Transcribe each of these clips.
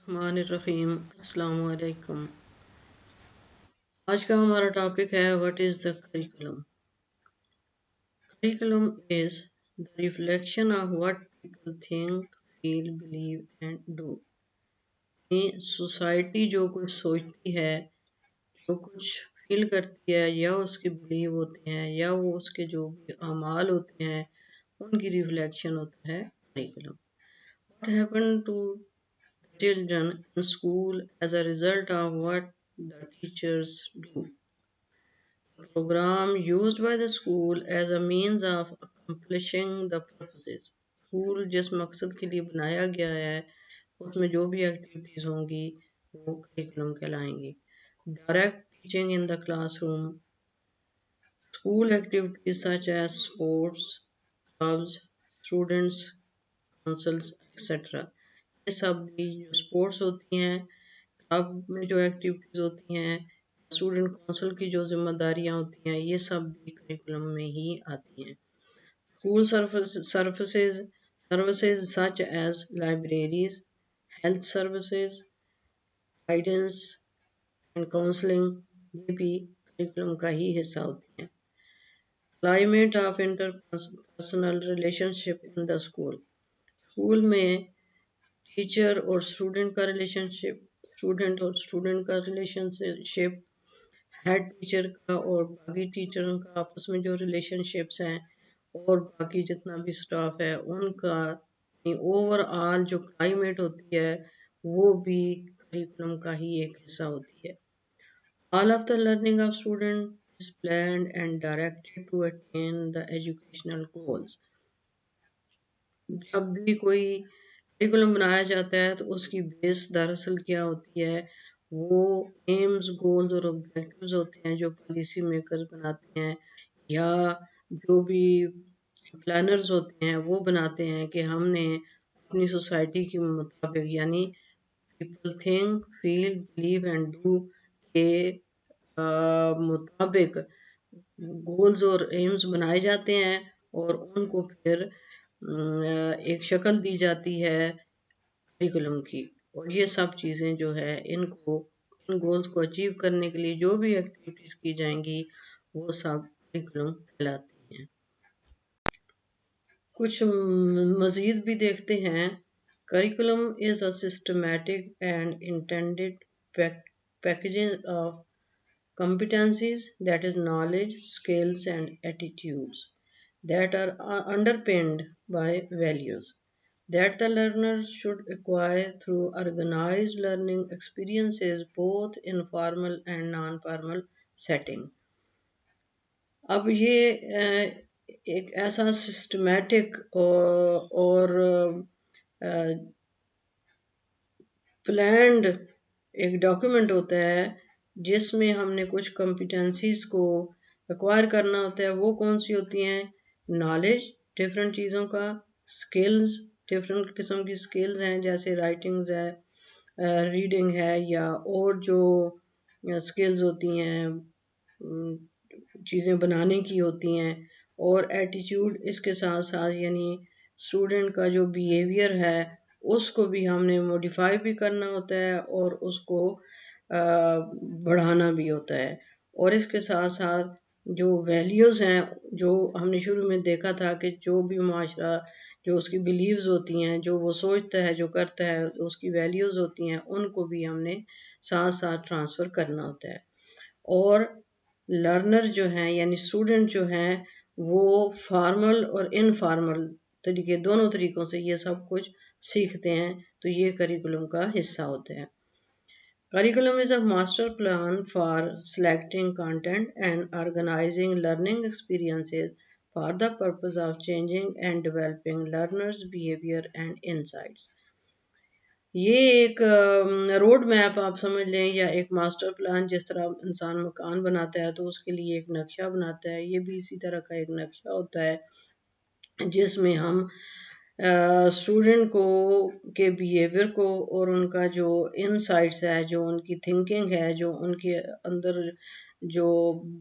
الرحمن الرحیم السلام علیکم۔ آج کا ہمارا ٹاپک ہے what is the curriculum. Curriculum is the reflection of what people think feel believe and do. Society جو کچھ سوچتی ہے، جو کچھ فیل کرتی ہے یا اس کے بلیو ہوتے ہیں یا وہ اس کے جو بھی اعمال ہوتے ہیں ان کی ریفلیکشن ہوتا ہے curriculum. What happened to children in school as a result of what the teachers do. The program used by the school as a means of accomplishing the purposes. School جس مقصد کے لیے بنایا گیا ہے اس میں جو بھی ایکٹیویٹیز ہوں گی وہ کریکولم کہلائیں گی۔ Direct teaching in the classroom. School activities such as sports, clubs, students, councils, etc. یہ سب بھی جو سپورٹس ہوتی ہیں، کلب میں جو ایکٹیویٹیز ہوتی ہیں، اسٹوڈنٹ کونسل کی جو ذمہ داریاں ہوتی ہیں، یہ سب بھی کریکولم میں ہی آتی ہیں۔ School services such as libraries, health services, guidance and counselling, یہ بھی کریکولم کا ہی حصہ ہوتی ہیں۔ Climate of interpersonal relation ship in the school. School میں ٹیچر اور اسٹوڈنٹ کا ریلیشن شپ، ہیڈ ٹیچر کا اور باقی ٹیچروں کا آپس میں جو ریلیشن شپس ہیں اور باقی جتنا بھی سٹاف ہے ان کا اوور آل جو کلائمیٹ ہوتی ہے وہ بھی کریکولم کا ہی ایک حصہ ہوتی ہے۔ All of the learning of student is planned and directed to attain the educational goals. جب بھی کوئی کریکولم بنایا جاتا ہے تو اس کی بیس دراصل کیا ہوتی ہے، وہ ایمز، گولز اور آبجیکٹیوز ہوتے ہیں جو پالیسی میکرز بناتے ہیں یا جو بھی پلانرز ہوتے ہیں وہ بناتے ہیں کہ ہم نے اپنی سوسائٹی کے مطابق یعنی people think feel believe and do کے مطابق گولز اور ایمز بنائے جاتے ہیں اور ان کو پھر ایک شکل دی جاتی ہے کریکولم کی، اور یہ سب چیزیں جو ہے ان گولز کو اچیو کرنے کے لیے جو بھی ایکٹیویٹیز کی جائیں گی وہ سب کریکولم کہلاتی ہیں۔ کچھ مزید بھی دیکھتے ہیں۔ Curriculum is a systematic and intended packaging of competencies, that is knowledge, skills and attitudes that are underpinned by values that the learner should acquire through organized learning experiences both in formal and non-formal setting. اب یہ ایک ایسا systematic اور planned ایک document ہوتا ہے جس میں ہم نے کچھ کمپیٹنسیز کو ایکوائر کرنا ہوتا ہے۔ وہ کون سی ہوتی ہیں؟ نالج، ڈفرینٹ چیزوں کا، سکلز، ڈفرینٹ قسم کی سکلز ہیں جیسے رائٹنگز ہے، ریڈنگ ہے، یا اور جو سکلز ہوتی ہیں چیزیں بنانے کی ہوتی ہیں، اور ایٹیٹیوڈ اس کے ساتھ ساتھ یعنی اسٹوڈنٹ کا جو بیہیویئر ہے اس کو بھی ہم نے موڈیفائی بھی کرنا ہوتا ہے اور اس کو بڑھانا بھی ہوتا ہے، اور اس کے ساتھ ساتھ جو ویلیوز ہیں جو ہم نے شروع میں دیکھا تھا کہ جو بھی معاشرہ جو اس کی بلیوز ہوتی ہیں، جو وہ سوچتا ہے، جو کرتا ہے، اس کی ویلیوز ہوتی ہیں، ان کو بھی ہم نے ساتھ ساتھ ٹرانسفر کرنا ہوتا ہے۔ اور لرنر جو ہیں یعنی اسٹوڈنٹ جو ہیں وہ فارمل اور انفارمل طریقے دونوں طریقوں سے یہ سب کچھ سیکھتے ہیں، تو یہ کریکولم کا حصہ ہوتے ہیں۔ Curriculum is a master plan for selecting content and organizing learning experiences for the purpose of changing and developing learners' behavior and insights. یہ ایک روڈ میپ آپ سمجھ لیں یا ایک ماسٹر پلان، جس طرح انسان مکان بناتا ہے تو اس کے لیے ایک نقشہ بناتا ہے، یہ بھی اسی طرح کا ایک نقشہ ہوتا ہے جس میں ہم اسٹوڈنٹ کو کے بیہیویئر کو اور ان کا جو انسائٹس ہے، جو ان کی تھنکنگ ہے، جو ان کے اندر جو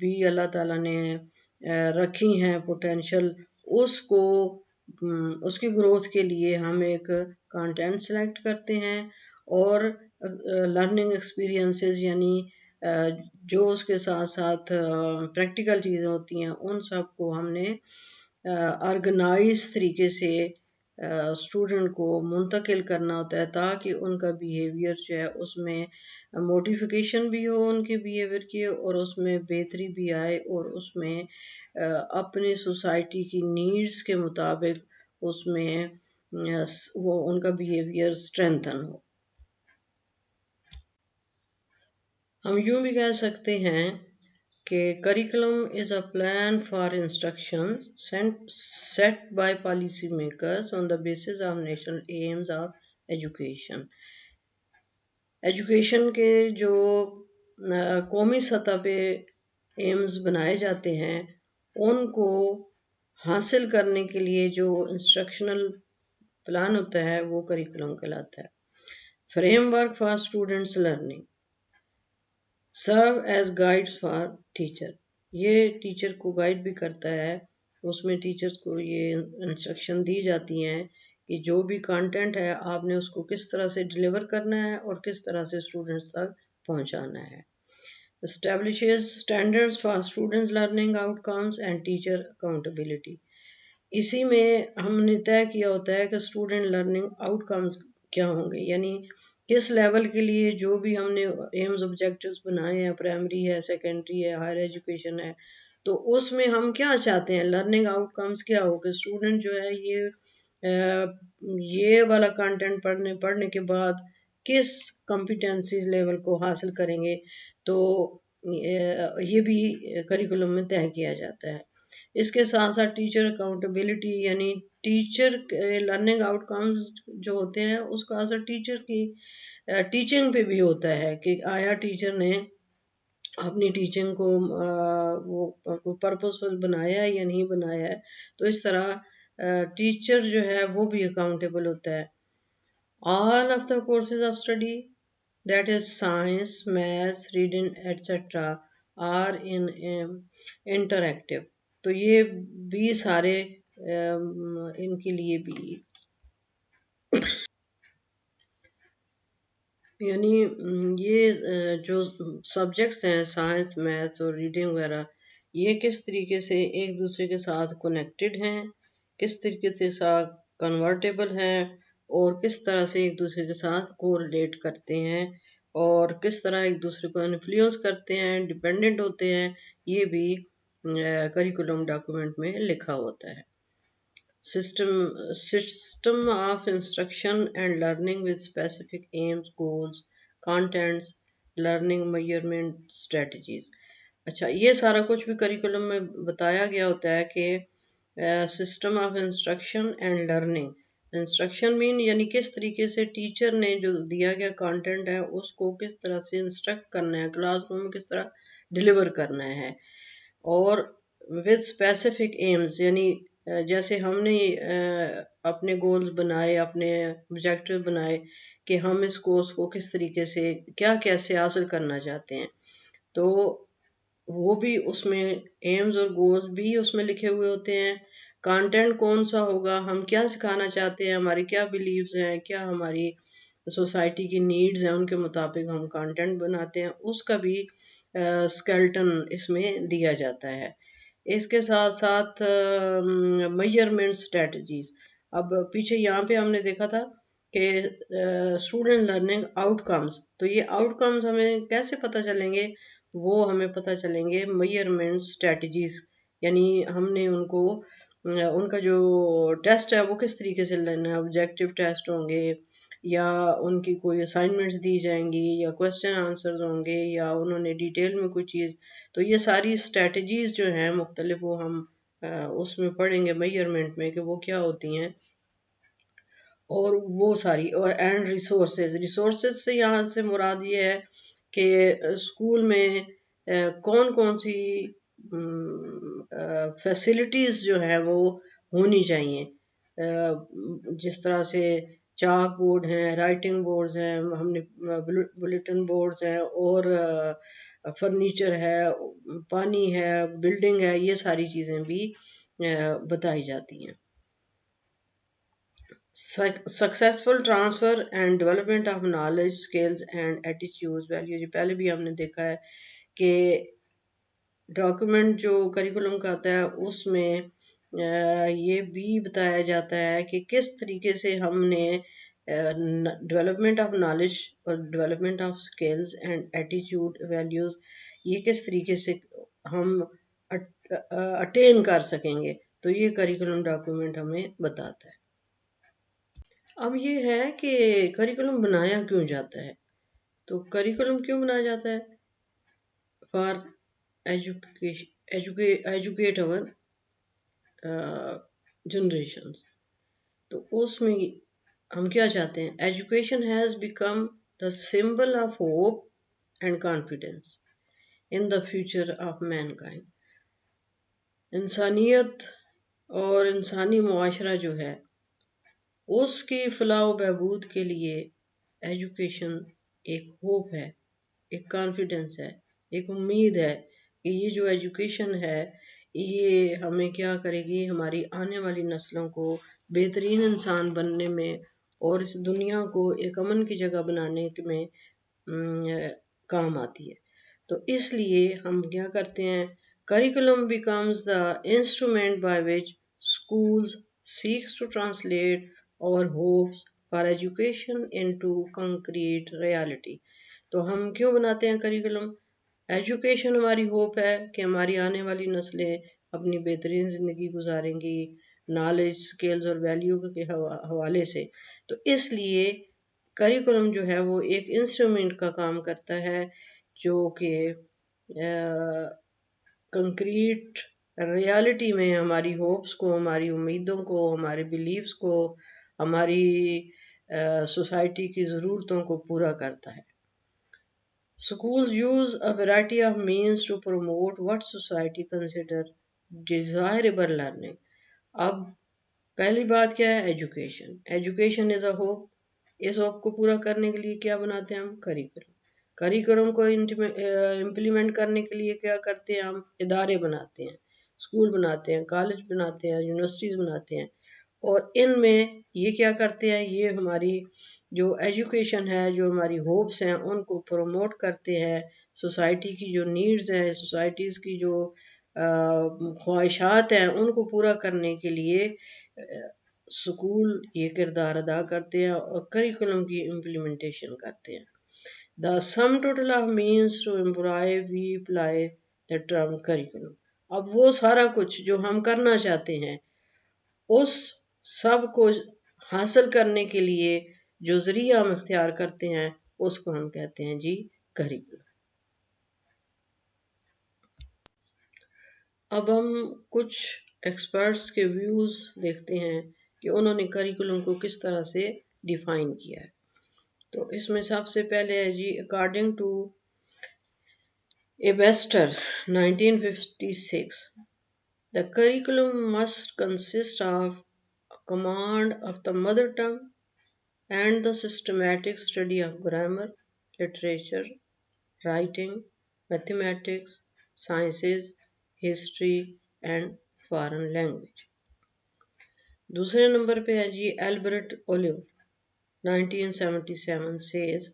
بھی اللہ تعالیٰ نے رکھی ہیں پوٹینشل، اس کی گروتھ کے لیے ہم ایک کانٹینٹ سلیکٹ کرتے ہیں اور لرننگ ایکسپیرینسز یعنی جو اس کے ساتھ ساتھ پریکٹیکل چیزیں ہوتی ہیں ان سب کو ہم نے آرگنائز طریقے سے اسٹوڈنٹ کو منتقل کرنا ہوتا ہے تاکہ ان کا بیہیویئر جو ہے اس میں موڈیفیکیشن بھی ہو ان کے بیہیویئر کی اور اس میں بہتری بھی آئے اور اس میں اپنی سوسائٹی کی نیڈز کے مطابق اس میں وہ ان کا بیہیویئر اسٹرینتھن ہو. ہم یوں بھی کہہ سکتے ہیں کہ curriculum is a plan for instruction set by policy makers on the basis of national aims of education. Education کے جو قومی سطح پہ ایمز بنائے جاتے ہیں ان کو حاصل کرنے کے لیے جو انسٹرکشنل پلان ہوتا ہے وہ کریکولم کہلاتا ہے. Frame work for students learning serve as guides for teacher. یہ ٹیچر کو گائیڈ بھی کرتا ہے. اس میں ٹیچرز کو یہ انسٹرکشن دی جاتی ہیں کہ جو بھی کانٹینٹ ہے آپ نے اس کو کس طرح سے ڈیلیور کرنا ہے اور کس طرح سے اسٹوڈنٹس تک پہنچانا ہے. establishes standards for students learning outcomes and teacher accountability. اسی میں ہم نے طے کیا ہوتا ہے کہ اسٹوڈنٹ لرننگ آؤٹ کمز کیا ہوں گے، یعنی کس لیول کے لیے جو بھی ہم نے ایمز آبجیکٹیوز بنائے ہیں، پرائمری ہے، سیکنڈری ہے، ہائر ایجوکیشن ہے، تو اس میں ہم کیا چاہتے ہیں، لرننگ آؤٹ کمز کیا ہو کہ اسٹوڈنٹ جو ہے یہ والا کنٹینٹ پڑھنے کے بعد کس کمپیٹنسیز لیول کو حاصل کریں گے. تو یہ بھی کریکولم میں طے کیا جاتا ہے. اس کے ساتھ ساتھ ٹیچر اکاؤنٹیبلٹی یعنی ٹیچر لرننگ آؤٹ کمز جو ہوتے ہیں اس کا اثر ٹیچر کی ٹیچنگ پہ بھی ہوتا ہے کہ آیا ٹیچر نے اپنی ٹیچنگ کو وہ پرپزفل بنایا ہے یا نہیں بنایا ہے. تو اس طرح ٹیچر جو ہے وہ بھی اکاؤنٹیبل ہوتا ہے. all of the courses of study that is science, math, reading etc. are in interactive. تو یہ بھی سارے ان کے لیے بھی یعنی یہ جو سبجیکٹس ہیں سائنس، میتھس اور ریڈنگ وغیرہ، یہ کس طریقے سے ایک دوسرے کے ساتھ کنیکٹڈ ہیں، کس طریقے سے ساتھ کنورٹیبل ہیں اور کس طرح سے ایک دوسرے کے ساتھ کوریلیٹ کرتے ہیں اور کس طرح ایک دوسرے کو انفلوئنس کرتے ہیں، ڈیپینڈنٹ ہوتے ہیں، یہ بھی کریکولم ڈاکومنٹ میں لکھا ہوتا ہے. System of instruction and learning with specific aims, goals, contents, learning measurement strategies. اچھا، یہ سارا کچھ بھی کریکولم میں بتایا گیا ہوتا ہے کہ system of instruction and learning. Instruction مین یعنی کس طریقے سے ٹیچر نے جو دیا گیا کانٹینٹ ہے اس کو کس طرح سے انسٹرکٹ کرنا ہے، کلاس روم میں کس طرح ڈیلیور کرنا ہے. اور with specific aims یعنی جیسے ہم نے اپنے گولز بنائے، اپنے آبجیکٹیو بنائے کہ ہم اس کورس کو کس طریقے سے کیا کیسے حاصل کرنا چاہتے ہیں، تو وہ بھی اس میں ایمز اور گولز بھی اس میں لکھے ہوئے ہوتے ہیں. کانٹینٹ کون سا ہوگا، ہم کیا سکھانا چاہتے ہیں، ہماری کیا بلیوز ہیں، کیا ہماری سوسائٹی کی نیڈز ہیں، ان کے مطابق ہم کانٹینٹ بناتے ہیں، اس کا بھی اسکیلٹن اس میں دیا جاتا ہے. اس کے ساتھ ساتھ میجرمنٹ اسٹریٹجیز. اب پیچھے یہاں پہ ہم نے دیکھا تھا کہ اسٹوڈنٹ لرننگ آؤٹ کمز، تو یہ آؤٹ کمز ہمیں کیسے پتہ چلیں گے، وہ ہمیں پتہ چلیں گے میجرمنٹ اسٹریٹجیز، یعنی ہم نے ان کا جو ٹیسٹ ہے وہ کس طریقے سے لینا ہے. آبجیکٹیو ٹیسٹ ہوں گے یا ان کی کوئی اسائنمنٹس دی جائیں گی یا کوسچن آنسرز ہوں گے یا انہوں نے ڈیٹیل میں کوئی چیز. تو یہ ساری اسٹریٹجیز جو ہیں مختلف وہ ہم اس میں پڑھیں گے میجرمنٹ میں کہ وہ کیا ہوتی ہیں. اور وہ ساری اور اینڈ ریسورسز سے یہاں سے مراد یہ ہے کہ اسکول میں کون کون سی فیسلٹیز جو ہیں وہ ہونی چاہیے. جس طرح سے چاک بورڈ ہیں، رائٹنگ بورڈز ہیں، ہم نے بلیٹن بورڈز ہیں اور فرنیچر ہے، پانی ہے، بلڈنگ ہے، یہ ساری چیزیں بھی بتائی جاتی ہیں. Successful transfer and development of knowledge skills and attitude value. یہ پہلے بھی ہم نے دیکھا ہے کہ ڈاکیومنٹ جو کریکولم کا آتا ہے اس میں یہ بھی بتایا جاتا ہے کہ کس طریقے سے ہم نے ڈیولپمنٹ آف نالج اور development of skills and attitude values یہ کس طریقے سے ہم اٹین کر سکیں گے. تو یہ کریکولم ڈاکیومنٹ ہمیں بتاتا ہے. اب یہ ہے کہ کریکولم بنایا کیوں جاتا ہے. تو کریکولم کیوں بنایا جاتا ہے؟ For educate our generations. تو اس میں ہم کیا چاہتے ہیں؟ Education has become the symbol of hope and confidence in the future of mankind. انسانیت اور انسانی معاشرہ جو ہے اس کی فلاح و بہبود کے لیے ایجوکیشن ایک ہوپ ہے، ایک کانفیڈنس ہے، ایک امید ہے کہ یہ جو ایجوکیشن ہے یہ ہمیں کیا کرے گی، ہماری آنے والی نسلوں کو بہترین انسان بننے میں اور اس دنیا کو ایک امن کی جگہ بنانے میں کام آتی ہے. تو اس لیے ہم کیا کرتے ہیں؟ Curriculum becomes the instrument by which schools seeks to translate our hopes for education into concrete reality. تو ہم کیوں بناتے ہیں کریکولم؟ ایجوکیشن ہماری ہوپ ہے کہ ہماری آنے والی نسلیں اپنی بہترین زندگی گزاریں گی نالج، اسکلز اور ویلیو کے حوالے سے. تو اس لیے کریکولم جو ہے وہ ایک انسٹرومنٹ کا کام کرتا ہے جو کہ کنکریٹ ریالٹی میں ہماری ہوپس کو، ہماری امیدوں کو، ہمارے بلیفس کو، ہماری سوسائٹی کی ضرورتوں کو پورا کرتا ہے. Schools use a variety of means to promote what society consider desirable learning. اب پہلی بات کیا ہے؟ Education. Education is a hope. اس ہوپ کو پورا کرنے کے لیے کیا بناتے ہیں ہم؟ کریکولم. کریکولم کو امپلیمنٹ کرنے کے لیے کیا کرتے ہیں ہم؟ ادارے بناتے ہیں، اسکول بناتے ہیں، کالج بناتے ہیں، یونیورسٹیز بناتے ہیں. اور ان میں یہ کیا کرتے ہیں؟ یہ ہماری جو ایجوکیشن ہے، جو ہماری ہوپس ہیں ان کو پروموٹ کرتے ہیں. سوسائٹی کی جو نیڈز ہیں، سوسائٹیز کی جو خواہشات ہیں ان کو پورا کرنے کے لیے اسکول یہ کردار ادا کرتے ہیں اور کریکولم کی امپلیمنٹیشن کرتے ہیں. The sum total of means to improve we apply the term curriculum. اب وہ سارا کچھ جو ہم کرنا چاہتے ہیں اس سب کو حاصل کرنے کے لیے جو ذریعہ ہم اختیار کرتے ہیں اس کو ہم کہتے ہیں جی کریکولم. اب ہم کچھ ایکسپرٹس کے ویوز دیکھتے ہیں کہ انہوں نے کریکولم کو کس طرح سے ڈیفائن کیا ہے. تو اس میں سب سے پہلے ہے جی اکارڈنگ ٹو ایبسٹر 1956 the curriculum must consist of a command of the mother tongue and the systematic study of grammar, literature, writing, mathematics, sciences, history and foreign language. دوسرے نمبر پہ ہے جی Albert olive 1977 says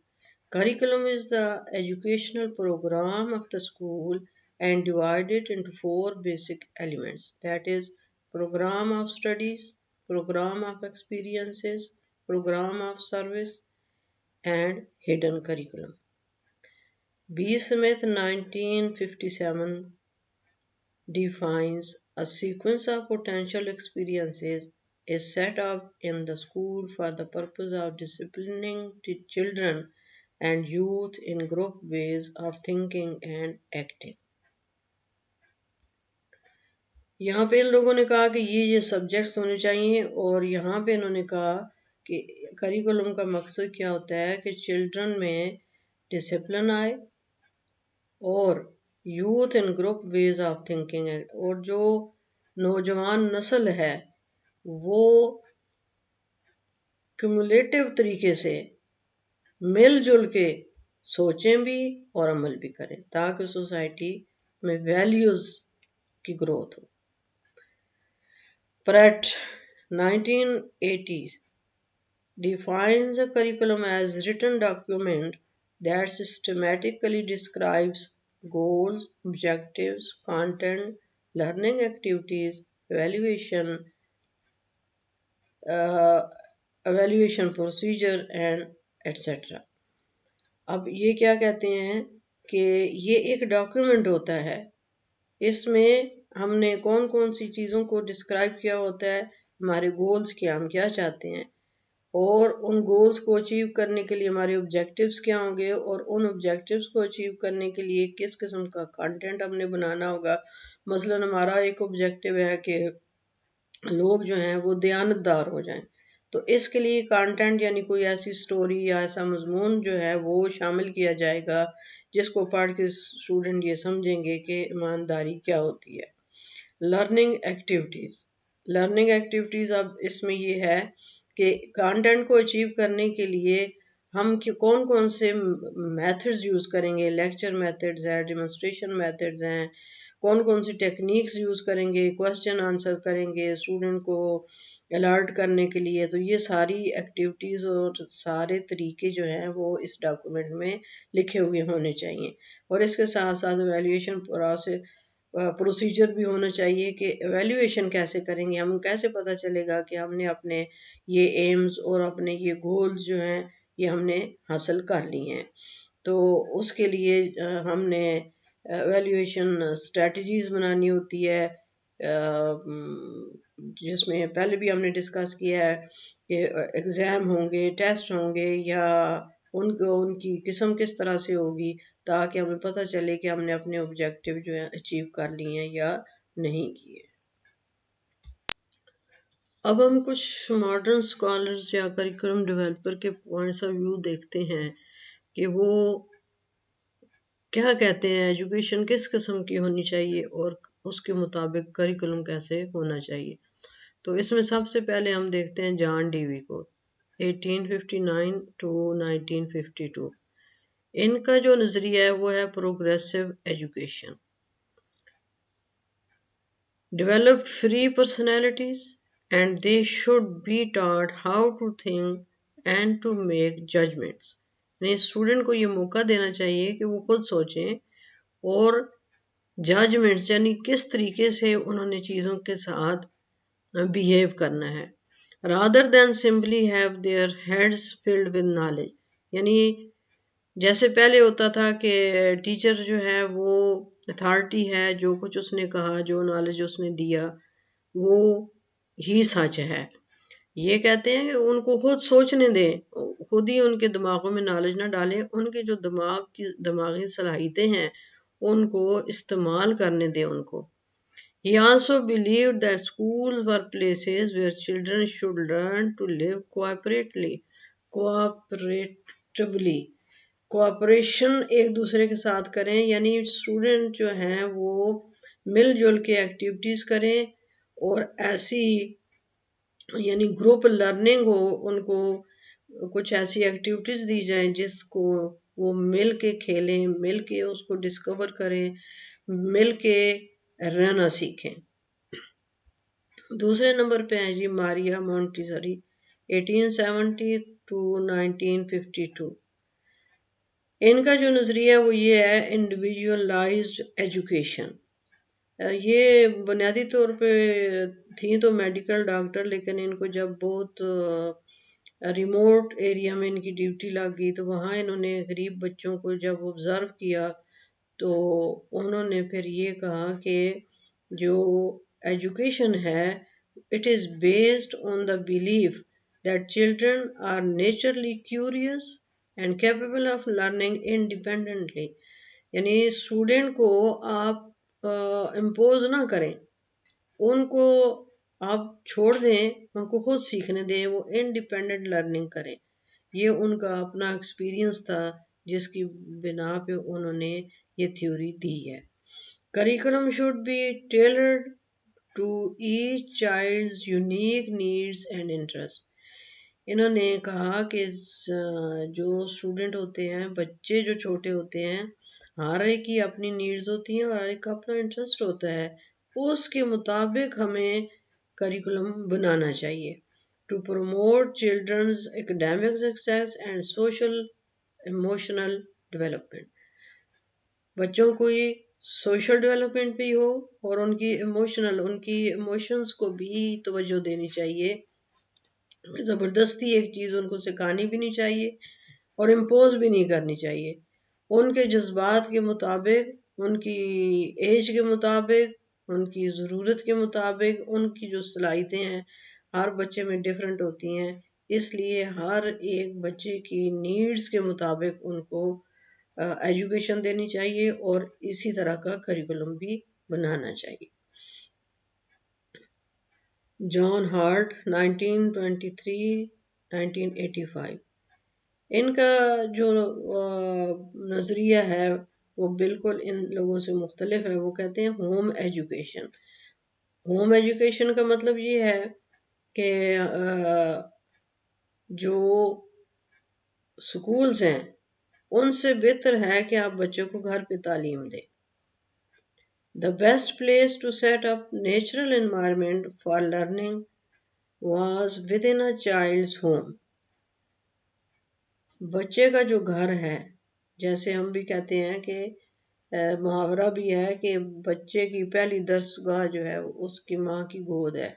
curriculum is the educational program of the school and divided into 4 basic elements, that is program of studies, program of experiences, program of service and hidden curriculum. B. Smith 1957 defines a sequence of potential experiences is set up in the school for the purpose of disciplining children and youth in group ways of thinking and acting. یہاں پہ ان لوگوں نے کہا کہ یہ subjects ہونے چاہیے اور یہاں پہ انہوں نے کہا کہ کریکولم کا مقصد کیا ہوتا ہے کہ چلڈرن میں ڈسپلن آئے اور youth in group ways of thinking ہے، اور جو نوجوان نسل ہے وہ کیومولیٹو طریقے سے مل جل کے سوچیں بھی اور عمل بھی کریں تاکہ سوسائٹی میں ویلیوز کی growth who. پریٹ 1980 defines a curriculum as written document that systematically describes goals, objectives, content, learning activities, uh, evaluation procedure and etc. اب یہ کیا کہتے ہیں کہ یہ ایک ڈاکیومنٹ ہوتا ہے، اس میں ہم نے کون کون سی چیزوں کو ڈسکرائب کیا ہوتا ہے، ہمارے گولز کیا، ہم کیا چاہتے ہیں، اور ان گولز کو اچیو کرنے کے لیے ہمارے آبجیکٹیوز کیا ہوں گے، اور ان آبجیکٹیوز کو اچیو کرنے کے لیے کس قسم کا کانٹینٹ ہم نے بنانا ہوگا۔ مثلا ہمارا ایک آبجیکٹیو ہے کہ لوگ جو ہیں وہ دیانتدار ہو جائیں، تو اس کے لیے کانٹینٹ یعنی کوئی ایسی سٹوری یا ایسا مضمون جو ہے وہ شامل کیا جائے گا جس کو پڑھ کے اسٹوڈنٹ یہ سمجھیں گے کہ ایمانداری کیا ہوتی ہے۔ لرننگ ایکٹیویٹیز اب اس میں یہ ہے کہ کانٹینٹ کو اچیو کرنے کے لیے ہم کون کون سے میتھڈز یوز کریں گے، لیکچر میتھڈز ہیں، ڈیمونسٹریشن میتھڈز ہیں، کون کون سی ٹیکنیکس یوز کریں گے، کوسچن آنسر کریں گے اسٹوڈنٹ کو الرٹ کرنے کے لیے، تو یہ ساری ایکٹیویٹیز اور سارے طریقے جو ہیں وہ اس ڈاکومنٹ میں لکھے ہوئے ہونے چاہیے، اور اس کے ساتھ ساتھ ایویلیویشن پروسیجر بھی ہونا چاہیے کہ ایویلیویشن کیسے کریں گے، ہم کیسے پتہ چلے گا کہ ہم نے اپنے یہ ایمز اور اپنے یہ گولز جو ہیں یہ ہم نے حاصل کر لی ہیں۔ تو اس کے لیے ہم نے ایویلیویشن اسٹریٹجیز بنانی ہوتی ہے، جس میں پہلے بھی ہم نے ڈسکس کیا ہے کہ ایگزام ہوں گے، ٹیسٹ ہوں گے، یا ان کی قسم کس طرح سے ہوگی تاکہ ہمیں پتہ چلے کہ ہم نے اپنے آبجیکٹیو جو ہیں اچیو کر لیے ہیں یا نہیں کیے۔ اب ہم کچھ ماڈرن اسکالرز یا کریکولم ڈیولپر کے پوائنٹس آف ویو دیکھتے ہیں کہ وہ کیا کہتے ہیں ایجوکیشن کس قسم کی ہونی چاہیے اور اس کے مطابق کریکولم کیسے ہونا چاہیے۔ تو اس میں سب سے پہلے ہم دیکھتے ہیں جان ڈیوی کو 1859 to 1952۔ ان کا جو نظریہ ہے وہ ہے progressive education, develop free personalities and they should be taught how to think and to make judgements, یعنی اسٹوڈنٹ کو یہ موقع دینا چاہیے کہ وہ خود سوچیں اور ججمنٹس یعنی کس طریقے سے انہوں نے چیزوں کے ساتھ بہیو کرنا ہے، rather than simply have their heads filled with knowledge، یعنی جیسے پہلے ہوتا تھا کہ ٹیچر جو ہے وہ اتھارٹی ہے، جو کچھ اس نے کہا، جو نالج اس نے دیا وہ ہی سچ ہے۔ یہ کہتے ہیں کہ ان کو خود سوچنے دیں، خود ہی ان کے دماغوں میں نالج نہ ڈالیں، ان کے جو دماغی صلاحیتیں ہیں ان کو استعمال کرنے دیں ان کو۔ He also believed that schools were places where children should learn to live cooperatively، cooperation ایک دوسرے کے ساتھ کریں، یعنی اسٹوڈنٹ جو ہیں وہ مل جل کے ایکٹیویٹیز کریں اور ایسی یعنی گروپ لرننگ ہو، ان کو کچھ ایسی ایکٹیویٹیز دی جائیں جس کو وہ مل کے کھیلیں، مل کے اس کو ڈسکور کریں، مل کے رہنا سیکھیں۔ دوسرے نمبر پہ ہیں جی ماریا مونٹیسری 1870 to 1952۔ ان کا جو نظریہ وہ یہ ہے انڈیویجولائزڈ ایجوکیشن۔ یہ بنیادی طور پہ تھیں تو میڈیکل ڈاکٹر، لیکن ان کو جب بہت ریموٹ ایریا میں ان کی ڈیوٹی لگ گئی تو وہاں انہوں نے غریب بچوں کو جب آبزرو کیا تو انہوں نے پھر یہ کہا کہ جو ایجوکیشن ہے it is based on the belief that children are naturally curious and capable of learning independently، یعنی اسٹوڈنٹ کو آپ امپوز نہ کریں، ان کو آپ چھوڑ دیں، ان کو خود سیکھنے دیں، وہ انڈیپینڈنٹ لرننگ کریں۔ یہ ان کا اپنا ایکسپیرینس تھا جس کی بنا پہ انہوں نے یہ تھیوری دی ہے۔ Curriculum should be tailored to each child's unique needs and interests۔ انہوں نے کہا کہ جو اسٹوڈنٹ ہوتے ہیں، بچے جو چھوٹے ہوتے ہیں، ہر ایک کی اپنی نیڈز ہوتی ہیں اور ہر ایک کا اپنا انٹرسٹ ہوتا ہے، اس کے مطابق ہمیں کریکولم بنانا چاہیے۔ to promote children's academic success and social emotional development. بچوں کو یہ سوشل ڈیولپمنٹ بھی ہو اور ان کی ایموشنز کو بھی توجہ دینی چاہیے. زبردستی ایک چیز ان کو سکھانی بھی نہیں چاہیے اور امپوز بھی نہیں کرنی چاہیے. ان کے جذبات کے مطابق، ان کی ایج کے مطابق، ان کی ضرورت کے مطابق، ان کی جو صلاحیتیں ہیں ہر بچے میں ڈیفرنٹ ہوتی ہیں. اس لیے ہر ایک بچے کی نیڈز کے مطابق ان کو ایجوکیشن دینی چاہیے اور اسی طرح کا کریکولم بھی بنانا چاہیے. جان ہارٹ 1923-1985، ان کا جو نظریہ ہے وہ بالکل ان لوگوں سے مختلف ہے. وہ کہتے ہیں ہوم ایجوکیشن. ہوم ایجوکیشن کا مطلب یہ ہے کہ جو سکولز ہیں ان سے بہتر ہے کہ آپ بچوں کو گھر پہ تعلیم دیں. The best place to set up natural environment for learning was within a child's home. بچے کا جو گھر ہے، جیسے ہم بھی کہتے ہیں کہ محاورہ بھی ہے کہ بچے کی پہلی درسگاہ جو ہے اس کی ماں کی گود ہے.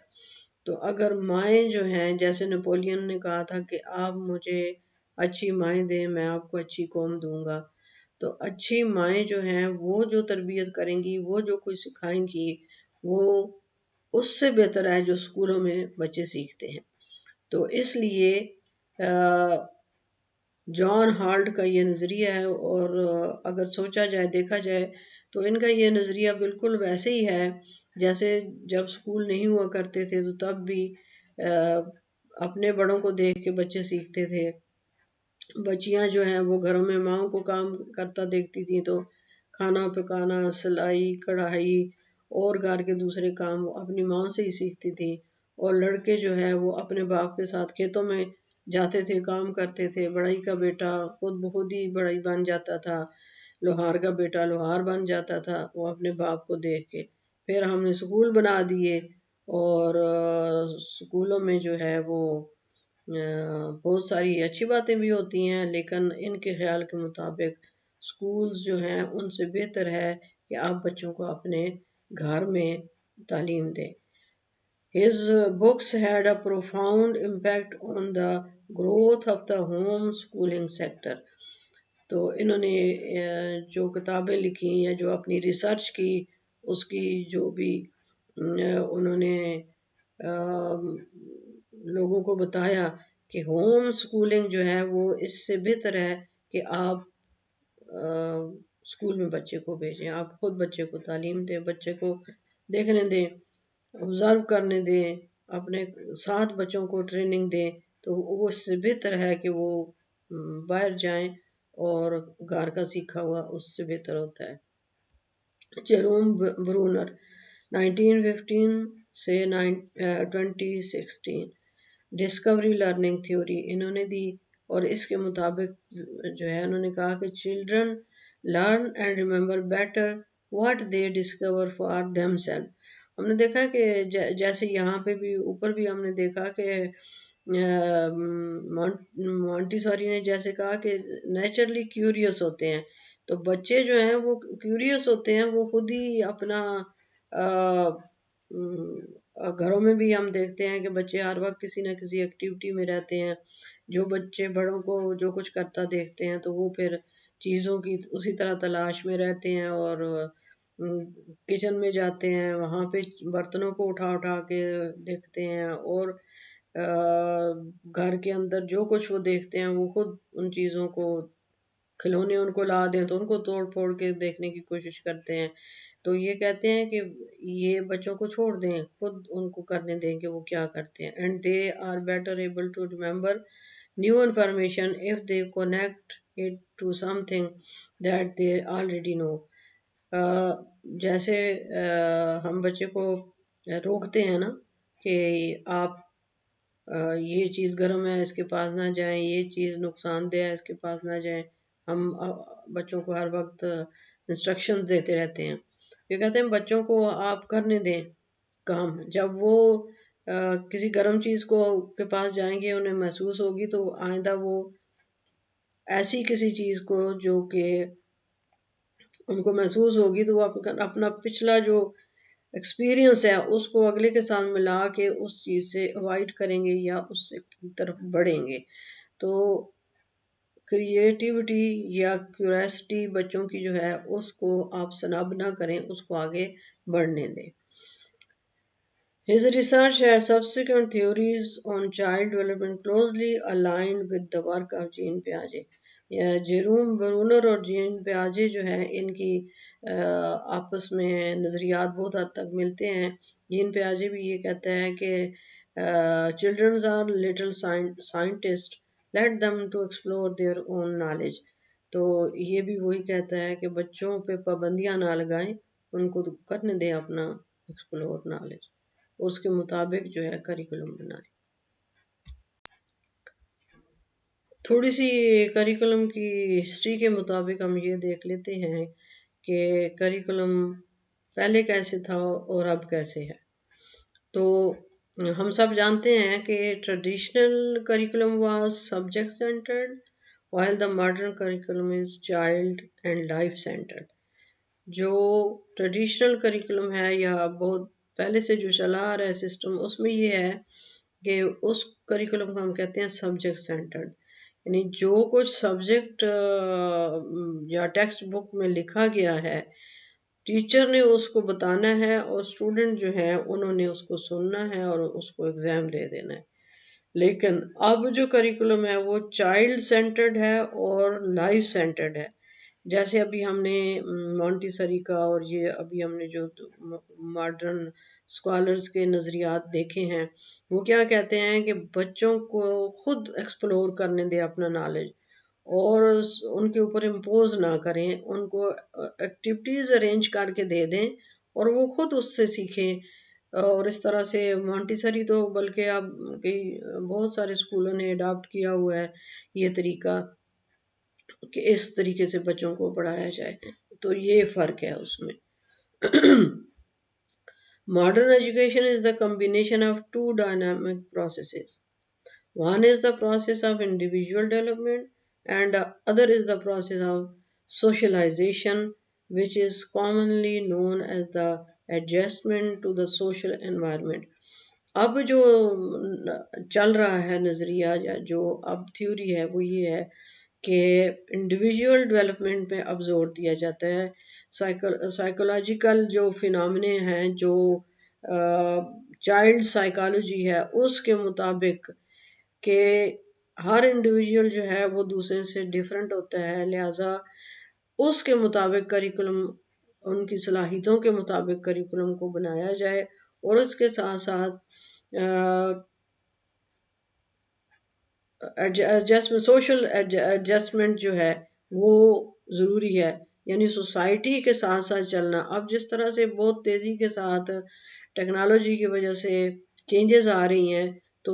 تو اگر مائیں جو ہیں، جیسے نپولین نے کہا تھا کہ آپ مجھے اچھی مائیں دیں میں آپ کو اچھی قوم دوں گا، تو اچھی مائیں جو ہیں وہ جو تربیت کریں گی، وہ جو کچھ سکھائیں گی، وہ اس سے بہتر ہے جو اسکولوں میں بچے سیکھتے ہیں. تو اس لیے جان ہالٹ کا یہ نظریہ ہے، اور اگر سوچا جائے، دیکھا جائے تو ان کا یہ نظریہ بالکل ویسے ہی ہے جیسے جب اسکول نہیں ہوا کرتے تھے تو تب بھی اپنے بڑوں کو دیکھ کے بچے سیکھتے تھے. بچیاں جو ہیں وہ گھروں میں ماؤں کو کام کرتا دیکھتی تھیں تو کھانا پکانا، سلائی کڑھائی اور گھر کے دوسرے کام اپنی ماؤں سے ہی سیکھتی تھیں. اور لڑکے جو ہے وہ اپنے باپ کے ساتھ کھیتوں میں جاتے تھے، کام کرتے تھے. بڑائی کا بیٹا خود بخود ہی بڑائی بن جاتا تھا، لوہار کا بیٹا لوہار بن جاتا تھا وہ اپنے باپ کو دیکھ کے. پھر ہم نے سکول بنا دیے اور سکولوں میں جو ہے وہ بہت ساری اچھی باتیں بھی ہوتی ہیں، لیکن ان کے خیال کے مطابق سکولز جو ہیں ان سے بہتر ہے کہ آپ بچوں کو اپنے گھر میں تعلیم دیں. His books had a profound impact on the growth of the home schooling sector. تو انہوں نے جو کتابیں لکھی یا جو اپنی ریسرچ کی، اس کی جو بھی انہوں نے لوگوں کو بتایا کہ ہوم سکولنگ جو ہے وہ اس سے بہتر ہے کہ آپ اسکول میں بچے کو بھیجیں، آپ خود بچے کو تعلیم دیں، بچے کو دیکھنے دیں، آبزرو کرنے دیں، اپنے ساتھ بچوں کو ٹریننگ دیں. تو وہ اس سے بہتر ہے کہ وہ باہر جائیں اور گھر کا سیکھا ہوا اس سے بہتر ہوتا ہے. جیروم برونر 1915 سے 2016 ڈسکوری لرننگ تھیوری انہوں نے دی، اور اس کے مطابق جو ہے انہوں نے کہا کہ children learn and remember better what they discover for them self. ہم نے دیکھا کہ جیسے یہاں پہ بھی اوپر بھی ہم نے دیکھا کہ مونٹی سوری نے جیسے کہا کہ نیچرلی کیوریس ہوتے ہیں. تو بچے جو ہیں وہ کیوریس ہوتے ہیں، وہ خود ہی اپنا گھروں میں بھی ہم دیکھتے ہیں کہ بچے ہر وقت کسی نہ کسی ایکٹیویٹی میں رہتے ہیں. جو بچے بڑوں کو جو کچھ کرتا دیکھتے ہیں تو وہ پھر چیزوں کی اسی طرح تلاش میں رہتے ہیں اور کچن میں جاتے ہیں، وہاں پہ برتنوں کو اٹھا اٹھا کے دیکھتے ہیں، اور گھر کے اندر جو کچھ وہ دیکھتے ہیں وہ خود ان چیزوں کو، کھلونے ان کو لا دیں تو ان کو توڑ پھوڑ کے دیکھنے کی کوشش کرتے ہیں. تو یہ کہتے ہیں کہ یہ بچوں کو چھوڑ دیں، خود ان کو کرنے دیں کہ وہ کیا کرتے ہیں. And they are better able to remember new information if they connect it to something that they already know. جیسے ہم بچے کو روکتے ہیں نا کہ آپ یہ چیز گرم ہے اس کے پاس نہ جائیں، یہ چیز نقصان دہ ہے اس کے پاس نہ جائیں. ہم بچوں کو ہر وقت انسٹرکشنز دیتے رہتے ہیں. یہ کہتے ہیں بچوں کو آپ کرنے دیں کام، جب وہ کسی گرم چیز کو کے پاس جائیں گے انہیں محسوس ہوگی، تو آئندہ وہ ایسی کسی چیز کو جو کہ ان کو محسوس ہوگی تو وہ اپنا پچھلا جو ایکسپیرینس ہے اس کو اگلے کے ساتھ ملا کے اس چیز سے اوائڈ کریں گے یا اس سے کی طرف بڑھیں گے۔ تو کریٹیوٹی یا کیوریسٹی بچوں کی جو ہے اس کو آپ سناب نہ کریں، اس کو آگے بڑھنے دیں۔ His research and subsequent theories on child development closely aligned with the work of Jean Piaget. Jerome Bruner اور جین پیاجے جو ہے ان کی آپس میں نظریات بہت حد تک ملتے ہیں۔ جین پیاجے بھی یہ کہتا ہے کہ children are little scientists, let them to explore their own knowledge. تو یہ بھی وہی کہتا ہے کہ بچوں پہ پابندیاں نہ لگائیں، ان کو کرنے دیں اپنا ایکسپلور نالج، اس کے مطابق جو ہے کریکولم بنائیں۔ تھوڑی سی کریکولم کی ہسٹری کے مطابق ہم یہ دیکھ لیتے ہیں کہ کریکولم پہلے کیسے تھا اور اب کیسے ہے۔ تو ہم سب جانتے ہیں کہ traditional curriculum was subject centred while the modern curriculum is child and life centered. جو ٹریڈیشنل کریکولم ہے یا بہت پہلے سے جو چلا آ رہا ہے سسٹم، اس میں یہ ہے کہ اس کریکولم کو ہم کہتے ہیں سبجیکٹ سینٹرڈ، یعنی جو کچھ سبجیکٹ یا ٹیکسٹ بک میں لکھا گیا ہے ٹیچر نے اس کو بتانا ہے اور اسٹوڈنٹ جو ہے انہوں نے اس کو سننا ہے اور اس کو ایگزام دے دینا ہے۔ لیکن اب جو کریکولم ہے وہ چائلڈ سینٹرڈ ہے اور لائف سینٹرڈ ہے۔ جیسے ابھی ہم نے مونٹی سری کا اور یہ ابھی ہم نے جو ماڈرن اسکالرز کے نظریات دیکھے ہیں، وہ کیا کہتے ہیں کہ بچوں کو خود ایکسپلور کرنے دے اپنا نالج، اور ان کے اوپر امپوز نہ کریں، ان کو ایکٹیویٹیز ارینج کر کے دے دیں اور وہ خود اس سے سیکھیں۔ اور اس طرح سے مونٹی سری تو بلکہ اب کئی بہت سارے اسکولوں نے اڈاپٹ کیا ہوا ہے یہ طریقہ کہ اس طریقے سے بچوں کو پڑھایا جائے، تو یہ فرق ہے اس میں۔ Modern education is the combination of two dynamic processes. One is the process of individual development and the other is the process of socialization, which is commonly known as the adjustment to the social environment. اب جو چل رہا ہے نظریہ یا جو اب theory ہے وہ یہ ہے کہ انڈیویجول ڈیولپمنٹ پہ اب زور دیا جاتا ہے۔ سائیکولوجیکل جو فینامنے ہیں، جو چائلڈ سائیکالوجی ہے، اس کے مطابق کہ ہر انڈیویجول جو ہے وہ دوسرے سے ڈیفرنٹ ہوتا ہے، لہٰذا اس کے مطابق کریکولم، ان کی صلاحیتوں کے مطابق کریکولم کو بنایا جائے، اور اس کے ساتھ ساتھ سوشل ایڈجسٹمنٹ جو ہے وہ ضروری ہے، یعنی سوسائٹی کے ساتھ ساتھ چلنا۔ اب جس طرح سے بہت تیزی کے ساتھ ٹیکنالوجی کی وجہ سے چینجز آ رہی ہیں، تو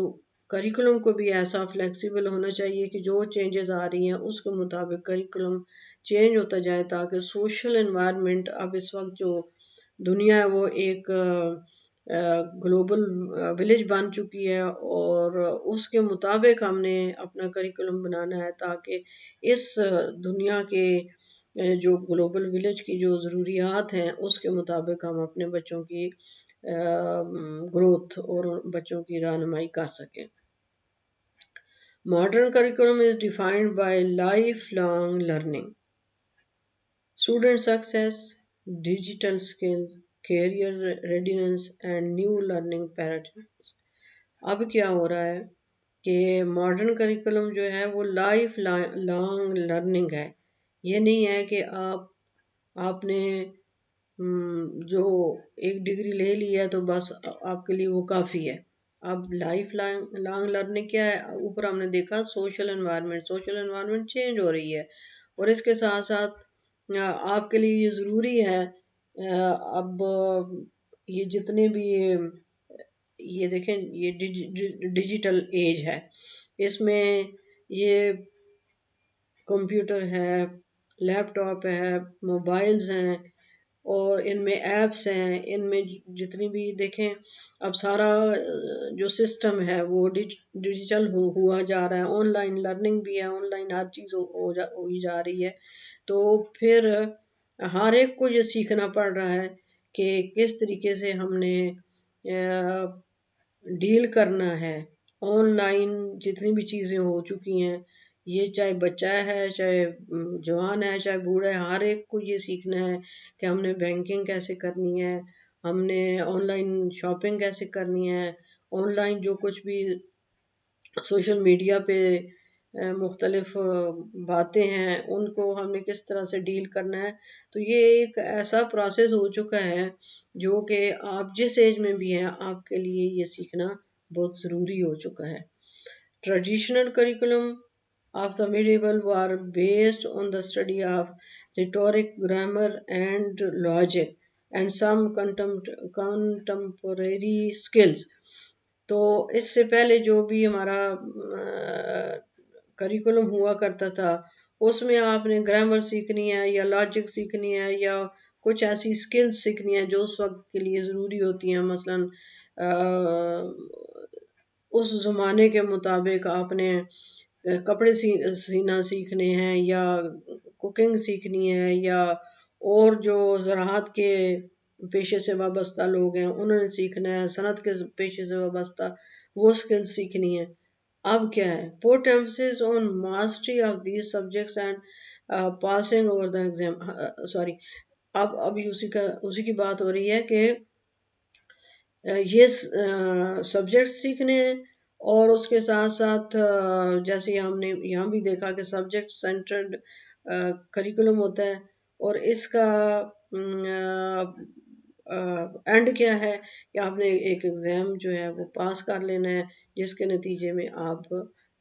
کریکولم کو بھی ایسا فلیکسیبل ہونا چاہیے کہ جو چینجز آ رہی ہیں اس کے مطابق کریکولم چینج ہوتا جائے، تاکہ سوشل انوائرمنٹ، اب اس وقت جو دنیا ہے وہ ایک گلوبل ولیج بن چکی ہے، اور اس کے مطابق ہم نے اپنا کریکولم بنانا ہے تاکہ اس دنیا کے جو گلوبل ولیج کی جو ضروریات ہیں اس کے مطابق ہم اپنے بچوں کی گروتھ اور بچوں کی رہنمائی کر سکیں۔ Modern curriculum is defined by lifelong learning, student success, digital skills, career readiness and new learning paradigms. اب کیا ہو رہا ہے کہ ماڈرن کریکولم جو ہے وہ لائف لانگ لرننگ ہے۔ یہ نہیں ہے کہ آپ نے جو ایک ڈگری لے لی ہے تو بس آپ کے لیے وہ کافی ہے۔ اب لائف لانگ لرننگ کیا ہے؟ اوپر ہم نے دیکھا سوشل انوائرمنٹ چینج ہو رہی ہے، اور اس کے ساتھ ساتھ آپ کے لیے یہ ضروری ہے۔ اب یہ جتنے بھی یہ دیکھیں یہ ڈیجیٹل ایج ہے، اس میں یہ کمپیوٹر ہے، لیپ ٹاپ ہے، موبائلز ہیں، اور ان میں ایپس ہیں، ان میں جتنی بھی دیکھیں اب سارا جو سسٹم ہے وہ ڈیجیٹل ہوا جا رہا ہے، آن لائن لرننگ بھی ہے، آن لائن ہر چیز ہوئی جا رہی ہے، تو پھر ہر ایک کو یہ سیکھنا پڑ رہا ہے کہ کس طریقے سے ہم نے ڈیل کرنا ہے آن لائن جتنی بھی چیزیں ہو چکی ہیں، یہ چاہے بچہ ہے، چاہے جوان ہے، چاہے بوڑھا ہے، ہر ایک کو یہ سیکھنا ہے کہ ہم نے بینکنگ کیسے کرنی ہے، ہم نے آن لائن شاپنگ کیسے کرنی ہے، آن لائن جو کچھ بھی سوشل میڈیا پہ مختلف باتیں ہیں ان کو ہم نے کس طرح سے ڈیل کرنا ہے۔ تو یہ ایک ایسا پروسیس ہو چکا ہے جو کہ آپ جس ایج میں بھی ہیں آپ کے لیے یہ سیکھنا بہت ضروری ہو چکا ہے۔ Traditional curriculum of the medieval were based on the study of rhetoric, grammar, and logic, and some contemporary skills. تو اس سے پہلے جو بھی ہمارا کریکولم ہوا کرتا تھا اس میں آپ نے گرامر سیکھنی ہے یا لاجک سیکھنی ہے یا کچھ ایسی سکلز سیکھنی ہے جو اس وقت کے لیے ضروری ہوتی ہیں، مثلاً اس زمانے کے مطابق آپ نے کپڑے سینا سیکھنے ہیں یا کوکنگ سیکھنی ہے، یا اور جو زراعت کے پیشے سے وابستہ لوگ ہیں انہوں نے سیکھنا ہے، صنعت کے پیشے سے وابستہ وہ سکل سیکھنی ہے۔ اب کیا ہے، put emphasis on mastery of these subjects and passing over the exam. Sorry, اب ابھی اسی کی بات ہو رہی ہے کہ یہ سبجیکٹ سیکھنے ہیں، اور اس کے ساتھ ساتھ جیسے ہم نے یہاں بھی دیکھا کہ سبجیکٹ سینٹرڈ کریکولم ہوتا ہے، اور اس کا اینڈ کیا ہے کہ آپ نے ایک ایگزام جو ہے وہ پاس کر لینا ہے، جس کے نتیجے میں آپ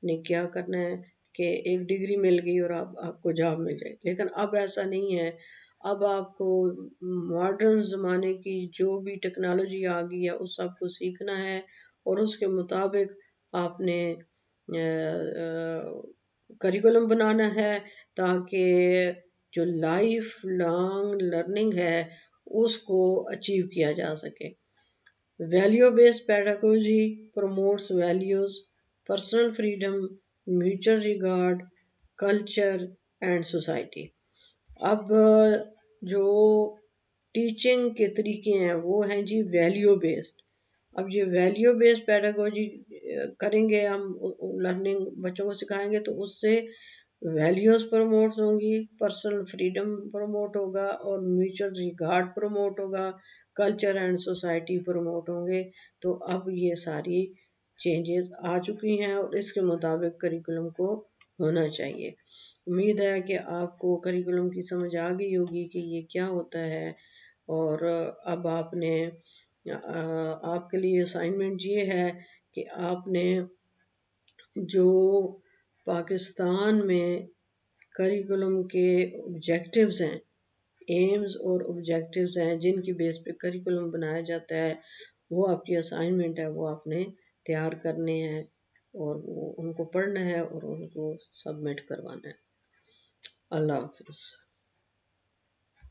نے کیا کرنا ہے کہ ایک ڈگری مل گئی اور آپ کو جاب مل جائے۔ لیکن اب ایسا نہیں ہے، اب آپ کو ماڈرن زمانے کی جو بھی ٹیکنالوجی آ گئی ہے اس سب کو سیکھنا ہے، اور اس کے مطابق آپ نے کریکولم بنانا ہے تاکہ جو لائف لانگ لرننگ ہے اس کو اچیو کیا جا سکے۔ Value based pedagogy promotes values, personal freedom, mutual regard, culture and society. اب جو ٹیچنگ کے طریقے ہیں وہ ہیں جی ویلیو بیسڈ۔ اب یہ ویلیو بیسڈ پیڈاگوجی کریں گے ہم، لرننگ بچوں کو سکھائیں گے تو اس سے ویلیوز پروموٹ ہوں گی، پرسنل فریڈم پروموٹ ہوگا، اور میوچل ریگارڈ پروموٹ ہوگا، کلچر اینڈ سوسائٹی پروموٹ ہوں گے۔ تو اب یہ ساری چینجز آ چکی ہیں اور اس کے مطابق کریکولم کو ہونا چاہیے۔ امید ہے کہ آپ کو کریکولم کی سمجھ آ گئی ہوگی کہ یہ کیا ہوتا ہے، اور اب آپ کے لیے اسائنمنٹ یہ ہے کہ آپ نے جو پاکستان میں کریکولم کے آبجیکٹیوز ہیں، ایمز اور آبجیکٹیوز ہیں جن کی بیس پہ کریکولم بنایا جاتا ہے، وہ آپ کی اسائنمنٹ ہے، وہ آپ نے تیار کرنے ہیں اور ان کو پڑھنا ہے اور ان کو سبمٹ کروانا ہے۔ اللہ حافظ۔